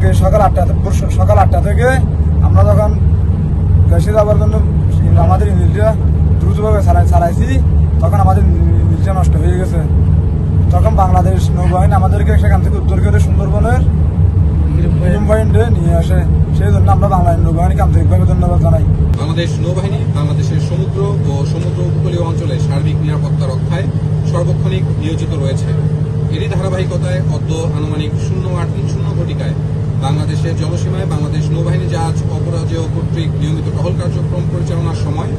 কালকে সকাল 8টা থেকে আমরা যখন দেশে যাওয়ার জন্য আমাদের ইঞ্জিনটা দ্রুতভাবে চালাইছি, তখন আমাদের ইঞ্জিনটা নষ্ট হয়ে গেছে। তখন বাংলাদেশ নৌবাহিনী আমাদেরকে সেখান থেকে উদ্ধার করে সুন্দরবনের গ্রিন পয়েন্টে নিয়ে আসে। সেই জন্য আমরা বাংলাদেশ নৌবাহিনীকে আন্তরিকভাবে ধন্যবাদ জানাই। বাংলাদেশ নৌবাহিনী বাংলাদেশের সমুদ্র ও সমুদ্র উপকূলীয় অঞ্চলে সার্বিক নিরাপত্তা রক্ষায় সর্বক্ষণিক নিয়োজিত রয়েছে। এরই ধারাবাহিকতায় অদ্য আনুমানিক 08:30 ঘটিকায় বাংলাদেশের জলসীমায় বাংলাদেশ নৌবাহিনী জাহাজ অপরাজেয় কর্তৃক নিয়মিত টহল কার্যক্রম পরিচালনার সময়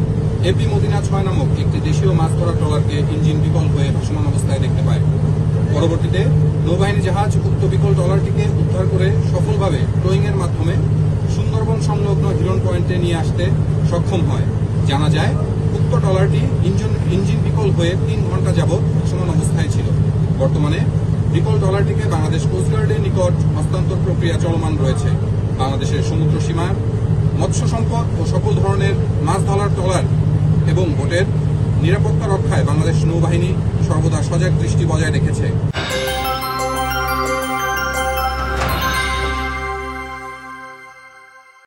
এপি মদিনা 6 নামক একটি দেশীয় মাছ ধরা ট্রলারকে ইঞ্জিন বিকল হয়ে ভাসমান অবস্থায় দেখতে পায়। পরবর্তীতে নৌবাহিনী জাহাজ উক্ত বিকল ট্রলারটিকে উদ্ধার করে সফলভাবে টোয়িংয়ের মাধ্যমে সুন্দরবন সংলগ্ন হিরন পয়েন্টে নিয়ে আসতে সক্ষম হয়। জানা যায়, উক্ত ট্রলারটি ইঞ্জিন বিকল হয়ে 3 ঘণ্টা যাবৎ ভাসমান অবস্থায় ছিল। বর্তমানে বিকল ট্রলারটিকে বাংলাদেশ কোস্টগার্ডের নিকট হস্তান্তর প্রক্রিয়া চলমান রয়েছে। বাংলাদেশের সমুদ্র সীমার মৎস্য সম্পদ ও সকল ধরনের মাছ ধরার ট্রলার এবং বোটের নিরাপত্তা রক্ষায় বাংলাদেশ নৌবাহিনী সর্বদা সজাগ দৃষ্টি বজায় রেখেছে।